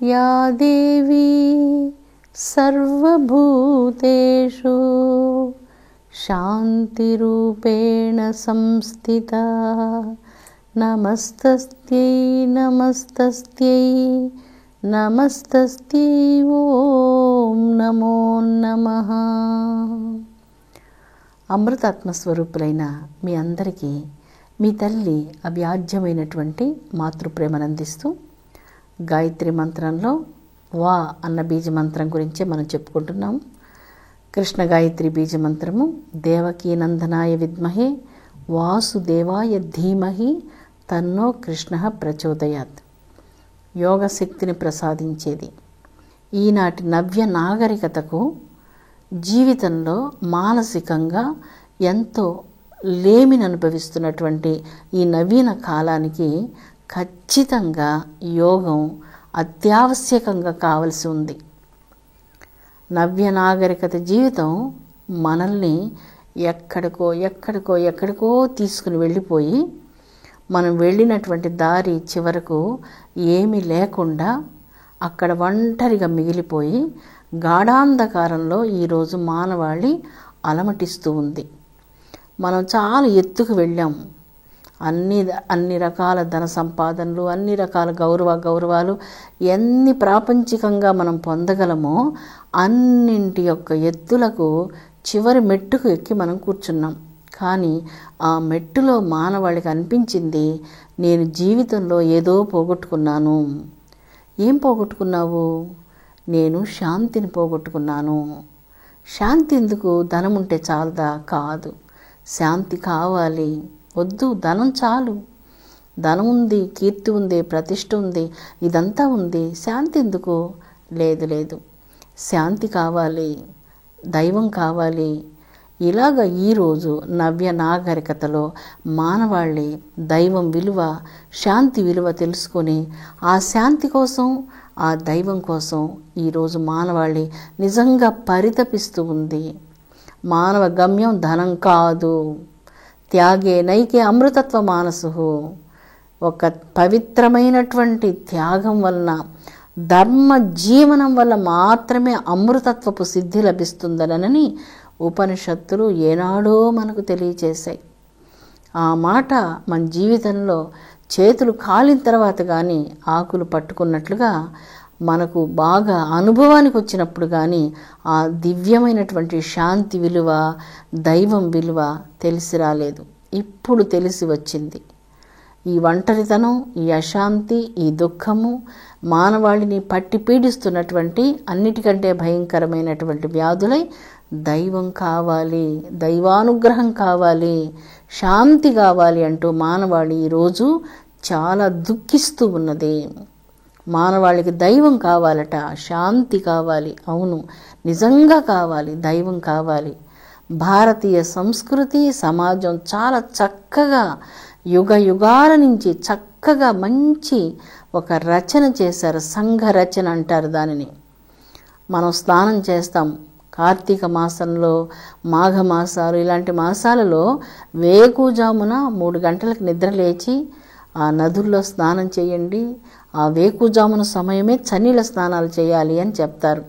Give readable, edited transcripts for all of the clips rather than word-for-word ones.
या देवी सर्वभूतेषु शान्तिरूपेण संस्थिता नमस्तस्यै नमस्तस्यै नमस्तस्यै ఓం నమో నమః. అమృతాత్మ స్వరూపులైన మీ అందరికీ మీ తల్లి అవ్యాజ్యమైనటువంటి మాతృప్రేమనందిస్తూ గాయత్రి మంత్రంలో వా అన్న బీజ మంత్రం గురించే మనం చెప్పుకుంటున్నాం. కృష్ణ గాయత్రి బీజ మంత్రము దేవకీ నందనాయ విద్మహే వాసుదేవాయ ధీమహి తన్నో కృష్ణ ప్రచోదయాత్. యోగ శక్తిని ప్రసాదించేది. ఈనాటి నవ్య నాగరికతకు జీవితంలో మానసికంగా ఎంతో లేమిని అనుభవిస్తున్నటువంటి ఈ నవీన కాలానికి ఖచ్చితంగా యోగం అత్యావశ్యకంగా కావలసి ఉంది. నవ్య నాగరికత జీవితం మనల్ని ఎక్కడికో తీసుకుని వెళ్ళిపోయి మనం వెళ్ళినటువంటి దారి చివరకు ఏమీ లేకుండా అక్కడ ఒంటరిగా మిగిలిపోయి గాఢాంధకారంలో ఈరోజు మానవాళి అలమటిస్తూ ఉంది. మనం చాలా ఎత్తుకు వెళ్ళాము. అన్ని రకాల ధన సంపాదనలు, అన్ని రకాల గౌరవాలు ఎన్ని ప్రాపంచికంగా మనం పొందగలమో అన్నింటి యొక్క ఎత్తులకు చివరి మెట్టుకు ఎక్కి మనం కూర్చున్నాం. కానీ ఆ మెట్టులో మానవాళికి అనిపించింది, నేను జీవితంలో ఏదో పోగొట్టుకున్నాను. ఏం పోగొట్టుకున్నావు? నేను శాంతిని పోగొట్టుకున్నాను. శాంతి ఎందుకు? ధనం ఉంటే చాలదా? కాదు, శాంతి కావాలి. వద్దు, ధనం చాలు. ధనం ఉంది, కీర్తి ఉంది, ప్రతిష్ఠ ఉంది, ఇదంతా ఉంది, శాంతి ఎందుకు? లేదు, శాంతి కావాలి, దైవం కావాలి. ఇలాగ ఈరోజు నవ్య నాగరికతలో మానవాళి దైవం విలువ, శాంతి విలువ తెలుసుకొని ఆ శాంతి కోసం, ఆ దైవం కోసం ఈరోజు మానవాళి నిజంగా పరితపిస్తూ ఉంది. మానవ గమ్యం ధనం కాదు. త్యాగే నైకే అమృతత్వ మానసు. ఒక పవిత్రమైనటువంటి త్యాగం వలన, ధర్మ జీవనం వల్ల మాత్రమే అమృతత్వపు సిద్ధి లభిస్తుందనని ఉపనిషత్తులు ఏనాడో మనకు తెలియచేశాయి. ఆ మాట మన జీవితంలో చేతులు కాలిన తర్వాత కానీ ఆకులు పట్టుకున్నట్లుగా మనకు బాగా అనుభవానికి వచ్చినప్పుడు కానీ ఆ దివ్యమైనటువంటి శాంతి విలువ, దైవం విలువ తెలిసి రాలేదు. ఇప్పుడు తెలిసి వచ్చింది. ఈ ఒంటరితనం, ఈ అశాంతి, ఈ దుఃఖము మానవాళిని పట్టి పీడిస్తున్నటువంటి అన్నిటికంటే భయంకరమైనటువంటి వ్యాధులై దైవం కావాలి, దైవానుగ్రహం కావాలి, శాంతి కావాలి అంటూ మానవాళి ఈరోజు చాలా దుఃఖిస్తూ ఉన్నది. మానవాళికి దైవం కావాలట, శాంతి కావాలి. అవును, నిజంగా కావాలి, దైవం కావాలి. భారతీయ సంస్కృతి సమాజం చాలా చక్కగా యుగ యుగాల నుంచి చక్కగా మంచి ఒక రచన చేశారు. సంఘ రచన అంటారు దానిని. మనం స్నానం చేస్తాం కార్తీక మాసంలో, మాఘమాసాలు ఇలాంటి మాసాలలో వేకుజామున 3 గంటలకు నిద్ర లేచి ఆ నదుల్లో స్నానం చేయండి. ఆ వేకుజామున సమయమే చన్నీళ్ళ స్నానాలు చేయాలి అని చెప్తారు.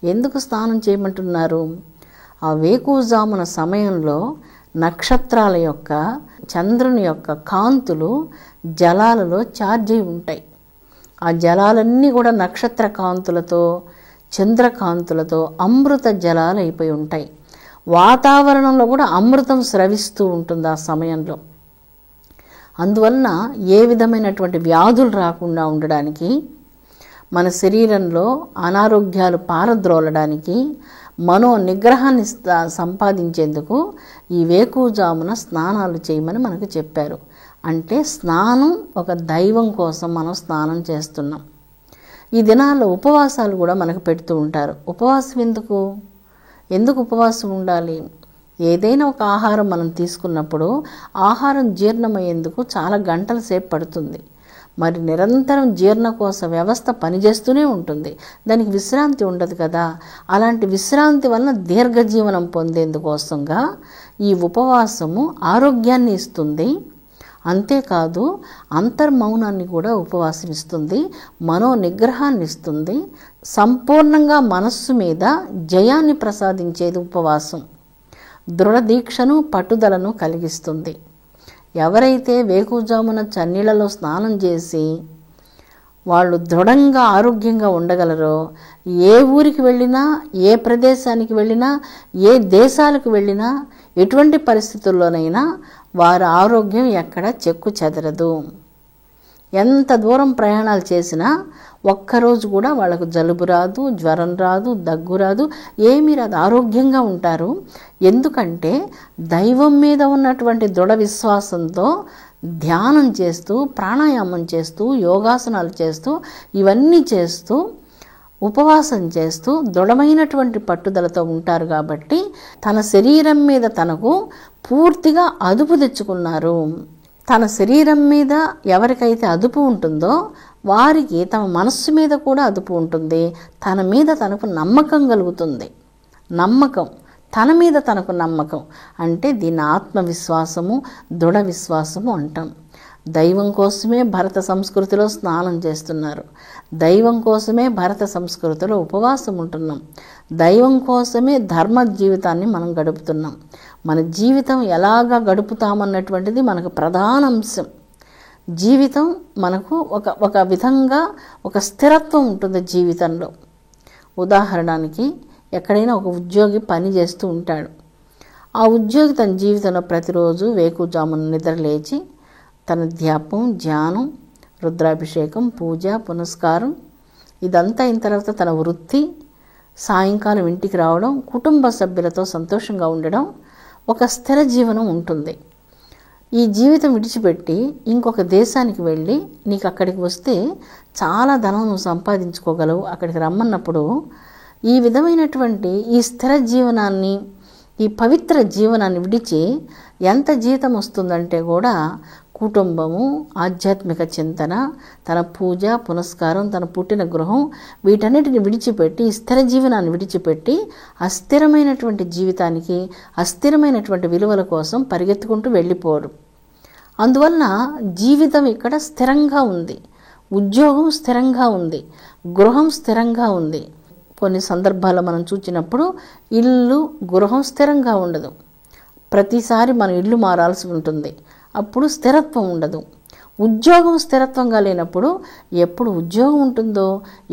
ఎందుకు స్నానం చేయమంటున్నారు? ఆ వేకుజామున సమయంలో నక్షత్రాల యొక్క, చంద్రుని యొక్క కాంతులు జలాలలో ఛార్జ్ అయి ఉంటాయి. ఆ జలాలన్నీ కూడా నక్షత్ర కాంతులతో, చంద్రకాంతులతో అమృత జలాలు అయిపోయి ఉంటాయి. వాతావరణంలో కూడా అమృతం స్రవిస్తూ ఉంటుంది ఆ సమయంలో. అందువలన ఏ విధమైనటువంటి వ్యాధులు రాకుండా ఉండడానికి, మన శరీరంలో అనారోగ్యాలు పారద్రోలడానికి, మనో నిగ్రహాన్ని సంపాదించేందుకు ఈ వేకుజామున స్నానాలు చేయమని మనకు చెప్పారు. అంటే స్నానం ఒక దైవం కోసం మనం స్నానం చేస్తున్నాం. ఈ దినాల్లో ఉపవాసాలు కూడా మనకు పెడుతూ ఉంటారు. ఉపవాసం ఎందుకు ఉపవాసం ఉండాలి? ఏదైనా ఒక ఆహారం మనం తీసుకున్నప్పుడు ఆహారం జీర్ణమయ్యేందుకు చాలా గంటల సేపు పడుతుంది. మరి నిరంతరం జీర్ణకోశ వ్యవస్థ పనిచేస్తూనే ఉంటుంది, దానికి విశ్రాంతి ఉండదు కదా. అలాంటి విశ్రాంతి వలన దీర్ఘజీవనం పొందేందుకోసంగా ఈ ఉపవాసము ఆరోగ్యాన్ని ఇస్తుంది. అంతేకాదు అంతర్మౌనాన్ని కూడా ఉపవాసం ఇస్తుంది, మనో నిగ్రహాన్ని ఇస్తుంది, సంపూర్ణంగా మనస్సు మీద జయాన్ని ప్రసాదించేది ఉపవాసం. దృఢ దీక్షను పట్టుదలను కలిగిస్తుంది. ఎవరైతే వేకువజామున చన్నీళ్ళలో స్నానం చేసి వాళ్ళు దృఢంగా ఆరోగ్యంగా ఉండగలరో, ఏ ఊరికి వెళ్ళినా, ఏ ప్రదేశానికి వెళ్ళినా, ఏ దేశాలకు వెళ్ళినా, ఎటువంటి పరిస్థితుల్లోనైనా వారి ఆరోగ్యం ఎక్కడ చెక్కు చెదరదు. ఎంత దూరం ప్రయాణాలు చేసినా ఒక్కరోజు కూడా వాళ్ళకు జలుబు రాదు, జ్వరం రాదు, దగ్గు రాదు, ఏమీ రాదు, ఆరోగ్యంగా ఉంటారు. ఎందుకంటే దైవం మీద ఉన్నటువంటి దృఢ విశ్వాసంతో ధ్యానం చేస్తూ, ప్రాణాయామం చేస్తూ, యోగాసనాలు చేస్తూ, ఇవన్నీ చేస్తూ, ఉపవాసం చేస్తూ దృఢమైనటువంటి పట్టుదలతో ఉంటారు. కాబట్టి తన శరీరం మీద తనకు పూర్తిగా అదుపు తెచ్చుకున్నారు. తన శరీరం మీద ఎవరికైతే అదుపు ఉంటుందో వారికి తమ మనస్సు మీద కూడా అదుపు ఉంటుంది. తన మీద తనకు నమ్మకం కలుగుతుంది. నమ్మకం, తన మీద తనకు నమ్మకం అంటే దీన్ని ఆత్మవిశ్వాసము, దృఢ విశ్వాసము అంటాం. దైవం కోసమే భరత సంస్కృతిలో స్నానం చేస్తున్నారు. దైవం కోసమే భరత సంస్కృతిలో ఉపవాసం ఉంటున్నాం. దైవం కోసమే ధర్మ జీవితాన్ని మనం గడుపుతున్నాం. మన జీవితం ఎలాగా గడుపుతామన్నటువంటిది మనకు ప్రధాన అంశం. జీవితం మనకు ఒక విధంగా ఒక స్థిరత్వం ఉంటుంది జీవితంలో. ఉదాహరణకి ఎక్కడైనా ఒక ఉద్యోగి పని చేస్తూ ఉంటాడు. ఆ ఉద్యోగి తన జీవితంలో ప్రతిరోజు వేకువజామున నిద్ర లేచి తన ధ్యానం, ధ్యానం, రుద్రాభిషేకం, పూజ, పునస్కారం ఇదంతా అయిన తర్వాత తన వృత్తి, సాయంకాలం ఇంటికి రావడం, కుటుంబ సభ్యులతో సంతోషంగా ఉండడం, ఒక స్థిర జీవనం ఉంటుంది. ఈ జీవితం విడిచిపెట్టి ఇంకొక దేశానికి వెళ్ళి నీకు అక్కడికి వస్తే చాలా ధనం నువ్వు సంపాదించుకోగలవు, అక్కడికి రమ్మన్నప్పుడు ఈ విధమైనటువంటి ఈ స్థిర జీవనాన్ని, ఈ పవిత్ర జీవనాన్ని విడిచి ఎంత జీతం వస్తుందంటే కూడా కుటుంబము, ఆధ్యాత్మిక చింతన, తన పూజ, పునస్కారం, తన పుట్టిన గృహం వీటన్నిటిని విడిచిపెట్టి, ఈ స్థిర జీవనాన్ని విడిచిపెట్టి అస్థిరమైనటువంటి జీవితానికి, అస్థిరమైనటువంటి విలువల కోసం పరిగెత్తుకుంటూ వెళ్ళిపోరు. అందువలన జీవితం ఇక్కడ స్థిరంగా ఉంది, ఉద్యోగం స్థిరంగా ఉంది, గృహం స్థిరంగా ఉంది. కొన్ని సందర్భాల్లో మనం చూసినప్పుడు ఇల్లు, గృహం స్థిరంగా ఉండదు. ప్రతిసారి మనం ఇల్లు మారాల్సి ఉంటుంది, అప్పుడు స్థిరత్వం ఉండదు. ఉద్యోగం స్థిరత్వంగా లేనప్పుడు ఎప్పుడు ఉద్యోగం ఉంటుందో,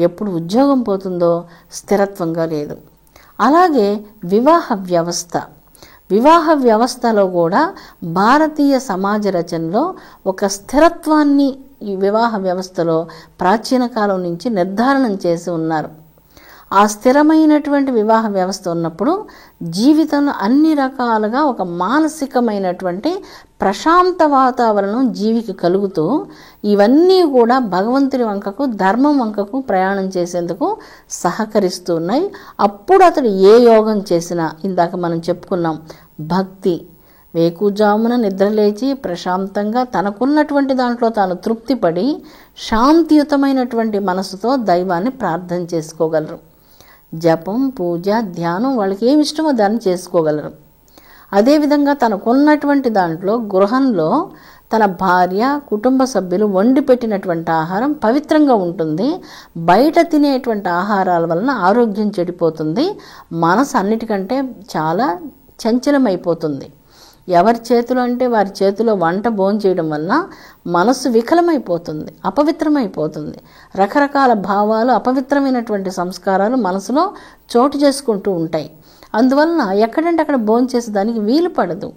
ఎప్పుడు ఉద్యోగం పోతుందో స్థిరత్వంగా లేదు. అలాగే వివాహ వ్యవస్థలో కూడా భారతీయ సమాజ రచనలో ఒక స్థిరత్వాన్ని ఈ వివాహ వ్యవస్థలో ప్రాచీన కాలం నుంచి నిర్ధారణం చేసి ఉన్నారు. ఆ స్థిరమైనటువంటి వివాహ వ్యవస్థ ఉన్నప్పుడు జీవితంలో అన్ని రకాలుగా ఒక మానసికమైనటువంటి ప్రశాంత వాతావరణం జీవికి కలుగుతూ ఇవన్నీ కూడా భగవంతుని వంకకు, ధర్మం వంకకు ప్రయాణం చేసేందుకు సహకరిస్తూ ఉన్నాయి. అప్పుడు అతడు ఏ యోగం చేసినా, ఇందాక మనం చెప్పుకున్నాం భక్తి, వేకుజామున నిద్రలేచి ప్రశాంతంగా తనకున్నటువంటి దాంట్లో తాను తృప్తిపడి శాంతియుతమైనటువంటి మనసుతో దైవాన్ని ప్రార్థన చేసుకోగలరు. జపం, పూజ, ధ్యానం వాళ్ళకి ఏమి ఇష్టమో దాన్ని చేసుకోగలరు. అదేవిధంగా తనకున్నటువంటి దాంట్లో గృహంలో తన భార్య, కుటుంబ సభ్యులు వండి పెట్టినటువంటి ఆహారం పవిత్రంగా ఉంటుంది. బయట తినేటువంటి ఆహారాల వలన ఆరోగ్యం చెడిపోతుంది. మనసు అన్నిటికంటే చాలా చంచలమైపోతుంది. ఎవరి చేతిలో అంటే వారి చేతిలో వంట భోంచేయడం వలన మనస్సు వికలమైపోతుంది, అపవిత్రమైపోతుంది. రకరకాల భావాలు, అపవిత్రమైనటువంటి సంస్కారాలు మనసులో చోటు చేసుకుంటూ ఉంటాయి. అందువలన ఎక్కడంటే అక్కడ భోంచేసేదానికి వీలు పడదు.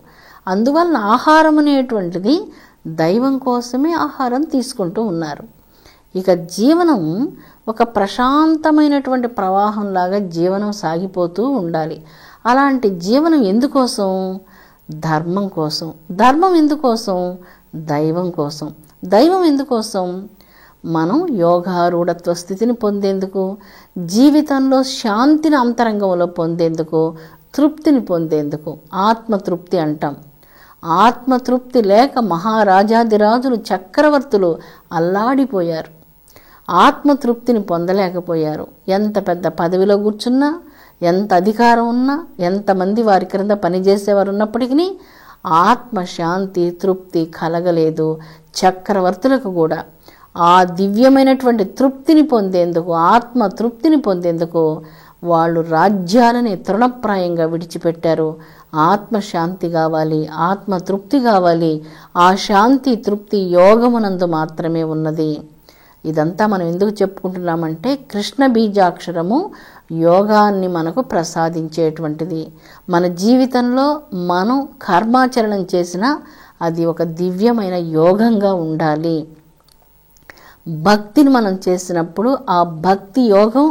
అందువలన ఆహారం అనేటువంటిది దైవం కోసమే ఆహారం తీసుకుంటూ ఉన్నారు. ఇక జీవనం ఒక ప్రశాంతమైనటువంటి ప్రవాహంలాగా జీవనం సాగిపోతూ ఉండాలి. అలాంటి జీవనం ఎందుకోసం? ధర్మం కోసం. ధర్మం ఎందుకోసం? దైవం కోసం. దైవం ఎందుకోసం? మనం యోగారూఢత్వ స్థితిని పొందేందుకు, జీవితంలో శాంతిని అంతరంగంలో పొందేందుకు, తృప్తిని పొందేందుకు. ఆత్మతృప్తి అంటాం. ఆత్మతృప్తి లేక మహారాజాదిరాజులు, చక్రవర్తులు అల్లాడిపోయారు. ఆత్మతృప్తిని పొందలేకపోయారు. ఎంత పెద్ద పదవిలో కూర్చున్నా, ఎంత అధికారం ఉన్నా, ఎంతమంది వారి క్రింద పనిచేసేవారు ఉన్నప్పటికీ ఆత్మశాంతి తృప్తి కలగలేదు. చక్రవర్తులకు కూడా ఆ దివ్యమైనటువంటి తృప్తిని పొందేందుకు, ఆత్మ తృప్తిని పొందేందుకు వాళ్ళు రాజ్యాలని తృణప్రాయంగా విడిచిపెట్టారు. ఆత్మశాంతి కావాలి, ఆత్మ తృప్తి కావాలి. ఆ శాంతి తృప్తి యోగమునందు మాత్రమే ఉన్నది. ఇదంతా మనం ఎందుకు చెప్పుకుంటున్నామంటే కృష్ణ బీజాక్షరము యోగాన్ని మనకు ప్రసాదించేటువంటిది. మన జీవితంలో మనం కర్మాచరణం చేసినా అది ఒక దివ్యమైన యోగంగా ఉండాలి. భక్తిని మనం చేసినప్పుడు ఆ భక్తి యోగం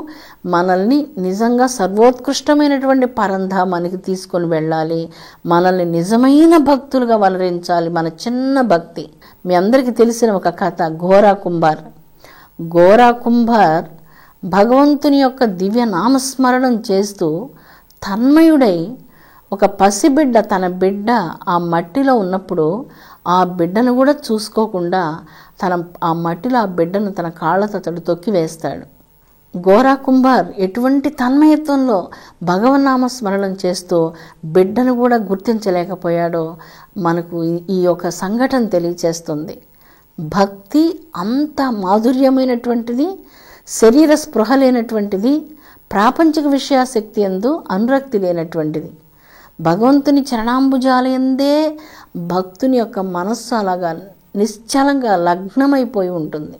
మనల్ని నిజంగా సర్వోత్కృష్టమైనటువంటి పరంధామానికి తీసుకొని వెళ్ళాలి. మనల్ని నిజమైన భక్తులుగా వలరించాలి. మన చిన్న భక్తి. మీ అందరికీ తెలిసిన ఒక కథ, ఘోరా కుంభార్. ఘోరా కుంభార్ భగవంతుని యొక్క దివ్య నామస్మరణం చేస్తూ తన్మయుడై ఒక పసిబిడ్డ, తన బిడ్డ ఆ మట్టిలో ఉన్నప్పుడు ఆ బిడ్డను కూడా చూసుకోకుండా ఆ మట్టిలో ఆ బిడ్డను తన కాళ్ళతో అతడు తొక్కి వేస్తాడు. ఘోరా కుంభార్ ఎటువంటి తన్మయత్వంలో భగవన్నామ స్మరణం చేస్తూ బిడ్డను కూడా గుర్తించలేకపోయాడో మనకు ఈ యొక్క సంఘటన తెలియచేస్తుంది. భక్తి అంత మాధుర్యమైనటువంటిది, శరీర స్పృహ లేనటువంటిది, ప్రాపంచిక విషయాశక్తి యందు అనురక్తి లేనటువంటిది. భగవంతుని చరణాంబుజాలయందే భక్తుని యొక్క మనస్సు అలాగా నిశ్చలంగా లగ్నమైపోయి ఉంటుంది.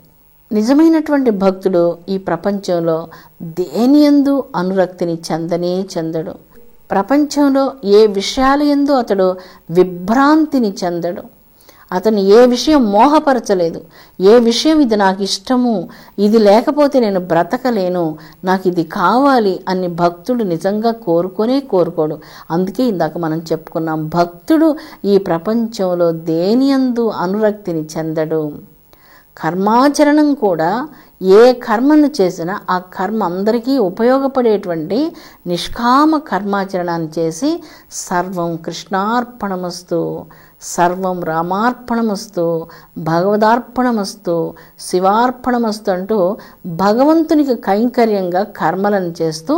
నిజమైనటువంటి భక్తుడు ఈ ప్రపంచంలో దేనియందు అనురక్తిని చెందడు. ప్రపంచంలో ఏ విషయాల యందు అతడు విభ్రాంతిని చెందడు. అతను ఏ విషయం మోహపరచలేదు. ఏ విషయం ఇది నాకు ఇష్టము, ఇది లేకపోతే నేను బ్రతకలేను, నాకు ఇది కావాలి అని భక్తుడు నిజంగా కోరుకోడు. అందుకే ఇందాక మనం చెప్పుకున్నాం, భక్తుడు ఈ ప్రపంచంలో దేనియందు అనురక్తిని చెందడు. కర్మాచరణం కూడా ఏ కర్మను చేసినా ఆ కర్మ అందరికీ ఉపయోగపడేటువంటి నిష్కామ కర్మాచరణాన్ని చేసి సర్వం కృష్ణార్పణమస్తు, సర్వం రామార్పణమస్తు, భగవదార్పణమస్తు, శివార్పణమస్తు అంటూ భగవంతునికి కైంకర్యంగా కర్మలను చేస్తూ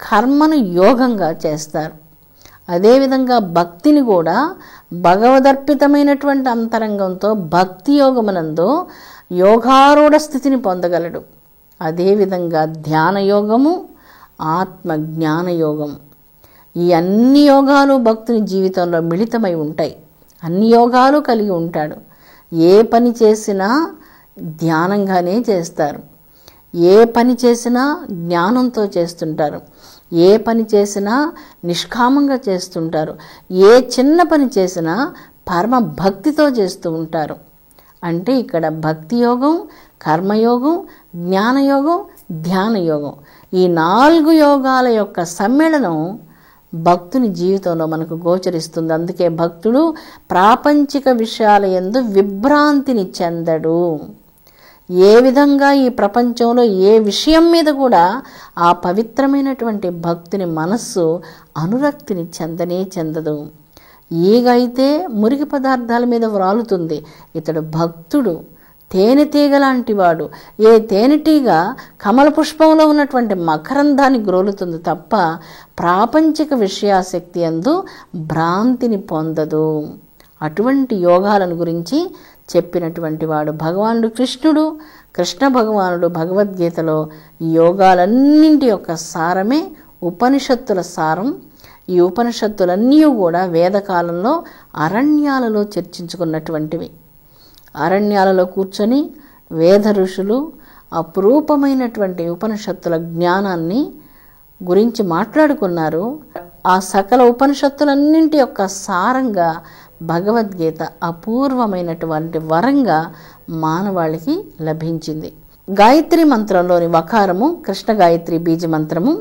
కర్మను యోగంగా చేస్తారు. అదేవిధంగా భక్తిని కూడా భగవదర్పితమైనటువంటి అంతరంగంతో భక్తి యోగమునందు యోగారూఢ స్థితిని పొందగలడు. అదేవిధంగా ధ్యాన యోగము, ఆత్మ జ్ఞాన యోగము, ఈ అన్ని యోగాలు భక్తుని జీవితంలో మిళితమై ఉంటాయి. అన్ని యోగాలు కలిగి ఉంటాడు. ఏ పని చేసినా ధ్యానంగానే చేస్తారు. ఏ పని చేసినా జ్ఞానంతో చేస్తుంటారు. ఏ పని చేసినా నిష్కామంగా చేస్తుంటారు. ఏ చిన్న పని చేసినా పరమ భక్తితో చేస్తూ ఉంటారు. అంటే ఇక్కడ భక్తి యోగం, కర్మయోగం, జ్ఞానయోగం, ధ్యాన యోగం, ఈ 4 యోగాల యొక్క సమ్మేళనం భక్తుని జీవితంలో మనకు గోచరిస్తుంది. అందుకే భక్తుడు ప్రాపంచిక విషయాల యందు విభ్రాంతిని చెందడు. ఏ విధంగా ఈ ప్రపంచంలో ఏ విషయం మీద కూడా ఆ పవిత్రమైనటువంటి భక్తుని మనస్సు అనురక్తిని చెందదు. ఈగ అయితే మురికి పదార్థాల మీద వ్రాలుతుంది, ఇతడు భక్తుడు తేనెటీగ లాంటి వాడు. ఏ తేనెటీగ కమల పుష్పంలో ఉన్నటువంటి మకరందాన్ని గ్రోలుతుంది తప్ప ప్రాపంచిక విషయాశక్తి యందు భ్రాంతిని పొందదు. అటువంటి యోగాలను గురించి చెప్పినటువంటి వాడు భగవానుడు కృష్ణుడు. కృష్ణ భగవానుడు భగవద్గీతలో ఈ యోగాలన్నింటి యొక్క సారమే ఉపనిషత్తుల సారం. ఈ ఉపనిషత్తులన్నీ కూడా వేదకాలంలో అరణ్యాలలో చర్చించుకున్నటువంటివి. అరణ్యాలలో కూర్చొని వేద ఋషులు అపురూపమైనటువంటి ఉపనిషత్తుల జ్ఞానాన్ని గురించి మాట్లాడుకున్నారు. ఆ సకల ఉపనిషత్తులన్నింటి యొక్క సారంగా భగవద్గీత అపూర్వమైనటువంటి వరంగా మానవాళికి లభించింది. గాయత్రి మంత్రంలోని వకారము కృష్ణ గాయత్రి బీజమంత్రము.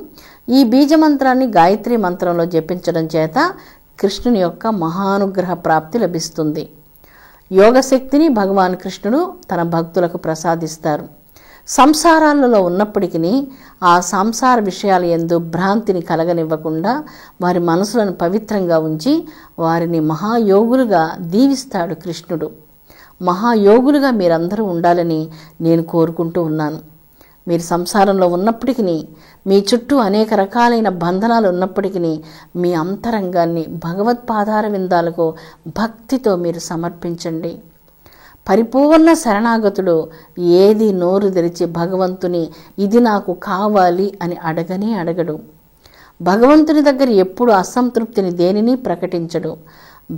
ఈ బీజమంత్రాన్ని గాయత్రి మంత్రంలో జపించడం చేత కృష్ణుని యొక్క మహానుగ్రహ ప్రాప్తి లభిస్తుంది. యోగశక్తిని భగవాన్ కృష్ణుడు తన భక్తులకు ప్రసాదిస్తారు. సంసారాలలో ఉన్నప్పటికీ ఆ సంసార విషయాల యందు భ్రాంతిని కలగనివ్వకుండా వారి మనసులను పవిత్రంగా ఉంచి వారిని మహాయోగులుగా దీవిస్తాడు కృష్ణుడు. మహాయోగులుగా మీరందరూ ఉండాలని నేను కోరుకుంటూ ఉన్నాను. మీరు సంసారంలో ఉన్నప్పటికీ, మీ చుట్టూ అనేక రకాలైన బంధనాలు ఉన్నప్పటికీ, మీ అంతరంగాన్ని భగవత్పాదార విందాలకు భక్తితో మీరు సమర్పించండి. పరిపూర్ణ శరణాగతుడు ఏది నోరు తెరిచి భగవంతుని ఇది నాకు కావాలి అని అడగనే అడగడు. భగవంతుని దగ్గర ఎప్పుడు అసంతృప్తిని దేనిని ప్రకటించడు.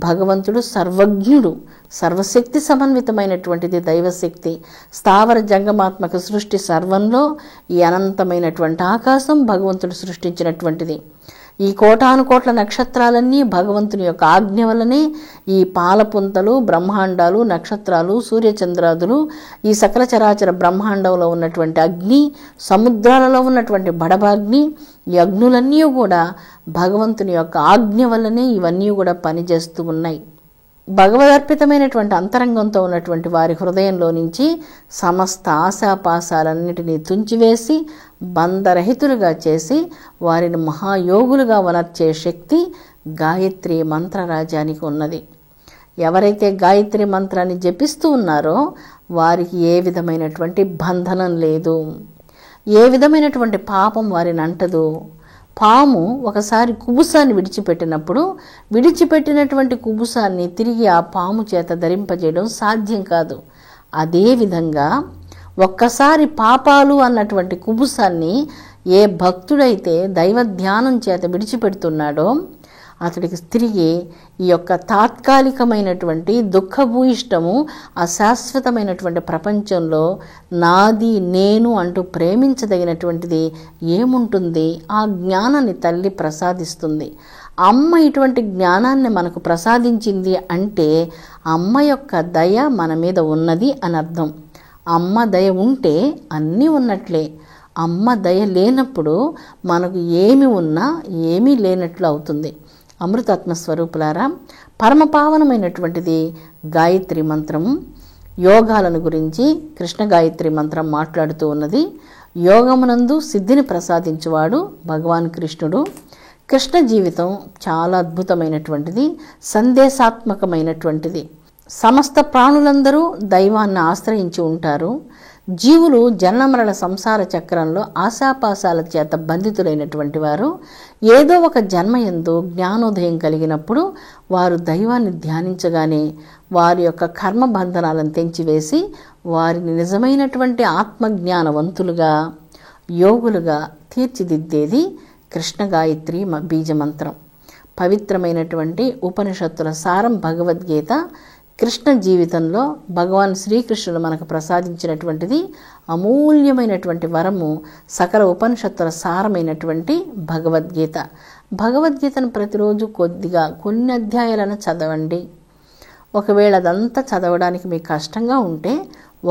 భగవంతుడు సర్వజ్ఞుడు, సర్వశక్తి సమన్వితమైనటువంటిది దైవశక్తి. స్థావర జంగమాత్మక సృష్టి సర్వంలో ఈ అనంతమైనటువంటి ఆకాశం భగవంతుడు సృష్టించినటువంటిది. ఈ కోటాను కోట్ల నక్షత్రాలన్నీ భగవంతుని యొక్క ఆజ్ఞ వల్లనే ఈ పాలపుంతలు, బ్రహ్మాండాలు, నక్షత్రాలు, సూర్యచంద్రాదులు, ఈ సకల చరాచర బ్రహ్మాండంలో ఉన్నటువంటి అగ్ని, సముద్రాలలో ఉన్నటువంటి బడబాగ్ని, ఈ అగ్నులన్నీ కూడా భగవంతుని యొక్క ఆజ్ఞ వల్లనే ఇవన్నీ కూడా పనిచేస్తూ ఉన్నాయి. భగవదర్పితమైనటువంటి అంతరంగంతో ఉన్నటువంటి వారి హృదయంలో నుంచి సమస్త ఆశాపాశాలన్నిటినీ తుంచివేసి బంధరహితులుగా చేసి వారిని మహాయోగులుగా వనర్చే శక్తి గాయత్రి మంత్రరాజానికి ఉన్నది. ఎవరైతే గాయత్రి మంత్రాన్ని జపిస్తూ ఉన్నారో వారికి ఏ విధమైనటువంటి బంధనం లేదు, ఏ విధమైనటువంటి పాపం వారిని అంటదు. పాము ఒకసారి కుబుసాన్ని విడిచిపెట్టినప్పుడు విడిచిపెట్టినటువంటి కుబుసాన్ని తిరిగి ఆ పాము చేత ధరింపజేయడం సాధ్యం కాదు. అదేవిధంగా ఒక్కసారి పాపాలు అన్నటువంటి కుబుసాన్ని ఏ భక్తుడైతే దైవ ధ్యానం చేత విడిచిపెడుతున్నాడో అతడికి తిరిగి ఈ యొక్క తాత్కాలికమైనటువంటి దుఃఖభూయిష్టము అశాశ్వతమైనటువంటి ప్రపంచంలో నాది నేను అంటూ ప్రేమించదగినటువంటిది ఏముంటుంది? ఆ జ్ఞానాన్ని తల్లి ప్రసాదిస్తుంది. అమ్మ ఇటువంటి జ్ఞానాన్ని మనకు ప్రసాదించింది అంటే అమ్మ యొక్క దయ మన మీద ఉన్నది అని అర్థం. అమ్మ దయ ఉంటే అన్నీ ఉన్నట్లే. అమ్మ దయ లేనప్పుడు మనకు ఏమి ఉన్నా ఏమీ లేనట్లు అవుతుంది. అమృతాత్మ స్వరూపులారా, పరమపావనమైనటువంటిది గాయత్రి మంత్రము. యోగాలను గురించి కృష్ణ గాయత్రి మంత్రం మాట్లాడుతూ ఉన్నది. యోగమునందు సిద్ధిని ప్రసాదించువాడు భగవాన్ కృష్ణుడు. కృష్ణ జీవితం చాలా అద్భుతమైనటువంటిది, సందేశాత్మకమైనటువంటిది. సమస్త ప్రాణులందరూ దైవాన్ని ఆశ్రయించి ఉంటారు. జీవులు జన్మమరణ సంసార చక్రంలో ఆశాపాశాల చేత బంధితులైనటువంటి వారు ఏదో ఒక జన్మయందు జ్ఞానోదయం కలిగినప్పుడు వారు దైవాన్ని ధ్యానించగానే వారి యొక్క కర్మబంధనాలను తెంచివేసి వారిని నిజమైనటువంటి ఆత్మజ్ఞానవంతులుగా, యోగులుగా తీర్చిదిద్దేది కృష్ణ గాయత్రి బీజమంత్రం. పవిత్రమైనటువంటి ఉపనిషత్తుల సారం భగవద్గీత కృష్ణ జీవితంలో భగవాన్ శ్రీకృష్ణుడు మనకు ప్రసాదించినటువంటిది అమూల్యమైనటువంటి వరము. సకల ఉపనిషత్తుల సారమైనటువంటి భగవద్గీత. భగవద్గీతను ప్రతిరోజు కొన్ని అధ్యాయాలను చదవండి. ఒకవేళ అదంతా చదవడానికి మీకు కష్టంగా ఉంటే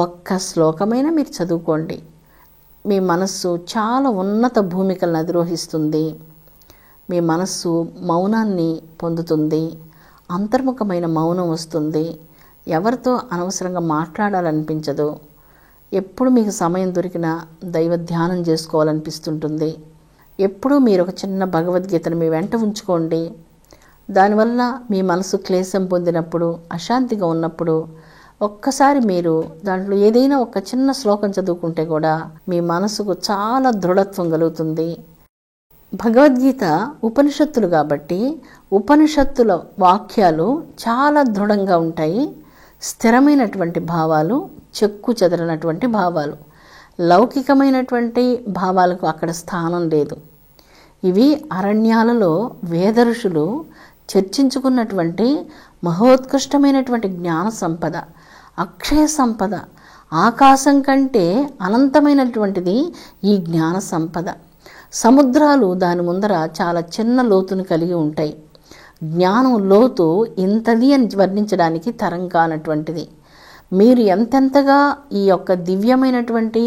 ఒక్క శ్లోకమైనా మీరు చదువుకోండి. మీ మనస్సు చాలా ఉన్నత భూమికలను అధిరోహిస్తుంది. మీ మనస్సు మౌనాన్ని పొందుతుంది. అంతర్ముఖమైన మౌనం వస్తుంది. ఎవరితో అనవసరంగా మాట్లాడాలనిపించదు. ఎప్పుడు మీకు సమయం దొరికినా దైవ ధ్యానం చేసుకోవాలనిపిస్తుంటుంది. ఎప్పుడూ మీరు ఒక చిన్న భగవద్గీతను మీ వెంట ఉంచుకోండి. దానివల్ల మీ మనసు క్లేశం పొందినప్పుడు, అశాంతిగా ఉన్నప్పుడు ఒక్కసారి మీరు దాంట్లో ఏదైనా ఒక చిన్న శ్లోకం చదువుకుంటే కూడా మీ మనసుకు చాలా దృఢత్వం కలుగుతుంది. భగవద్గీత ఉపనిషత్తులు కాబట్టి ఉపనిషత్తుల వాక్యాలు చాలా దృఢంగా ఉంటాయి. స్థిరమైనటువంటి భావాలు, చెక్కు చెదరనటువంటి భావాలు, లౌకికమైనటువంటి భావాలకు అక్కడ స్థానం లేదు. ఇవి అరణ్యాలలో వేద ఋషులు చర్చించుకున్నటువంటి మహోత్కృష్టమైనటువంటి జ్ఞాన సంపద, అక్షయ సంపద. ఆకాశం కంటే అనంతమైనటువంటిది ఈ జ్ఞాన సంపద. సముద్రాలు దాని ముందర చాలా చిన్న లోతును కలిగి ఉంటాయి. జ్ఞానం లోతు ఇంతది అని వర్ణించడానికి తరం కానటువంటిది. మీరు ఎంతెంతగా ఈ యొక్క దివ్యమైనటువంటి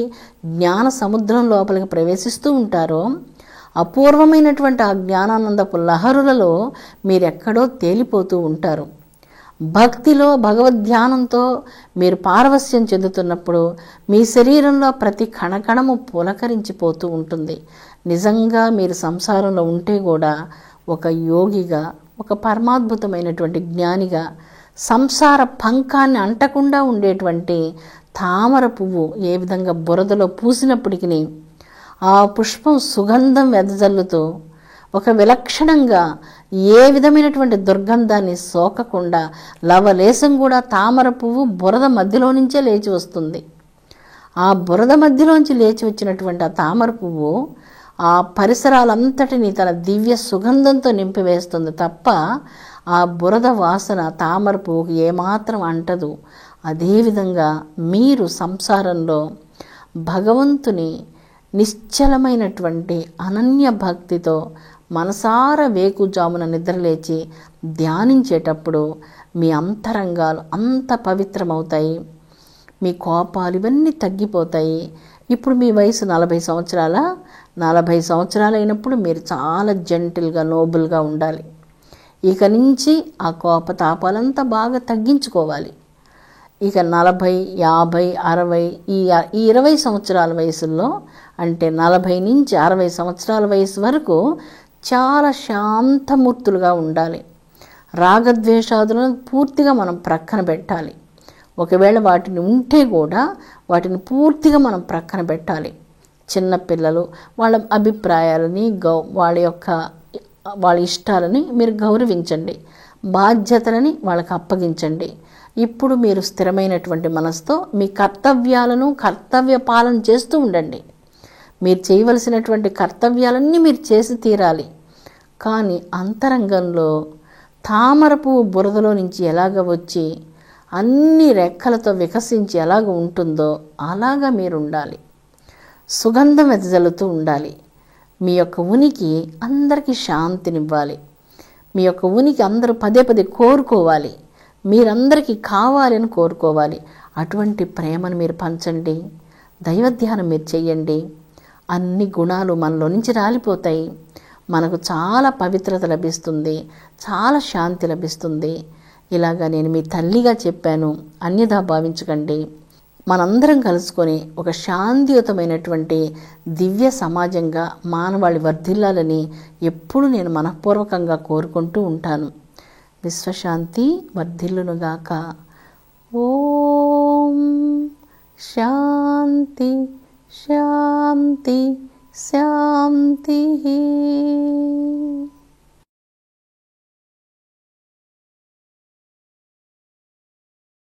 జ్ఞాన సముద్రం లోపలికి ప్రవేశిస్తూ ఉంటారో అపూర్వమైనటువంటి ఆ జ్ఞానానందపు లహరులలో మీరెక్కడో తేలిపోతూ ఉంటారు. భక్తిలో, భగవద్ధ్యానంతో మీరు పారవస్యం చెందుతున్నప్పుడు మీ శరీరంలో ప్రతి కణకణము పులకరించిపోతూ ఉంటుంది. నిజంగా మీరు సంసారంలో ఉంటే కూడా ఒక యోగిగా, ఒక పరమాద్భుతమైనటువంటి జ్ఞానిగా, సంసార పంకాన్ని అంటకుండా ఉండేటువంటి తామర పువ్వు ఏ విధంగా బురదలో పూసినప్పటికీ ఆ పుష్పం సుగంధం వెదజల్లుతూ ఒక విలక్షణంగా ఏ విధమైనటువంటి దుర్గంధాన్ని సోకకుండా లవలేశం కూడా తామర పువ్వు బురద మధ్యలో నుంచే లేచి వస్తుంది. ఆ బురద మధ్యలోంచి లేచి వచ్చినటువంటి ఆ తామర పువ్వు ఆ పరిసరాలంతటినీ తన దివ్య సుగంధంతో నింపివేస్తుంది తప్ప ఆ బురద వాసన తామర పువ్వుకి ఏమాత్రం అంటదు. అదేవిధంగా మీరు సంసారంలో భగవంతుని నిశ్చలమైనటువంటి అనన్య భక్తితో మనసారా వేకుజామున నిద్రలేచి ధ్యానించేటప్పుడు మీ అంతరంగాలు అంత పవిత్రమవుతాయి. మీ కోపాలు ఇవన్నీ తగ్గిపోతాయి. ఇప్పుడు మీ వయసు 40 సంవత్సరాల 40 సంవత్సరాలు అయినప్పుడు మీరు చాలా జెంటిల్గా నోబుల్గా ఉండాలి. ఇక నుంచి ఆ కోపతాపాలంతా బాగా తగ్గించుకోవాలి. ఇక 40, 50, 60 ఈ 20 సంవత్సరాల వయసుల్లో అంటే 40 నుంచి 60 సంవత్సరాల వయసు వరకు చాలా శాంతమూర్తులుగా ఉండాలి. రాగద్వేషాదులను పూర్తిగా మనం ప్రక్కన పెట్టాలి. ఒకవేళ వాటిని ఉంటే కూడా వాటిని పూర్తిగా మనం ప్రక్కన పెట్టాలి. చిన్నపిల్లలు వాళ్ళ అభిప్రాయాలని వాళ్ళ ఇష్టాలని మీరు గౌరవించండి. బాధ్యతలని వాళ్ళకి అప్పగించండి. ఇప్పుడు మీరు స్థిరమైనటువంటి మనసుతో మీ కర్తవ్యాలను కర్తవ్య పాలన చేస్తూ ఉండండి. మీరు చేయవలసినటువంటి కర్తవ్యాలన్నీ మీరు చేసి తీరాలి. కానీ అంతరంగంలో తామర పువ్వు బురదలో నుంచి ఎలాగ వచ్చి అన్ని రెక్కలతో వికసించి ఎలాగ ఉంటుందో అలాగా మీరు ఉండాలి. సుగంధం వెదజల్లుతూ ఉండాలి. మీ యొక్క ఉనికి అందరికీ శాంతినివ్వాలి. మీ యొక్క ఉనికి అందరూ పదే పదే కోరుకోవాలి. మీరందరికీ కావాలని కోరుకోవాలి. అటువంటి ప్రేమను మీరు పంచండి. దైవధ్యానం మీరు చెయ్యండి. అన్ని గుణాలు మనలో నుంచి రాలిపోతాయి. మనకు చాలా పవిత్రత లభిస్తుంది, చాలా శాంతి లభిస్తుంది. ఇలాగా నేను మీ తల్లిగా చెప్పాను, అన్యథా భావించకండి. మనందరం కలుసుకొని ఒక శాంతియుతమైనటువంటి దివ్య సమాజంగా మానవాళి వర్ధిల్లాలని ఎప్పుడు నేను మనఃపూర్వకంగా కోరుకుంటూ ఉంటాను. విశ్వశాంతి వర్ధిల్లునుగాక. ఓం శాంతి శాంతి శాంతి.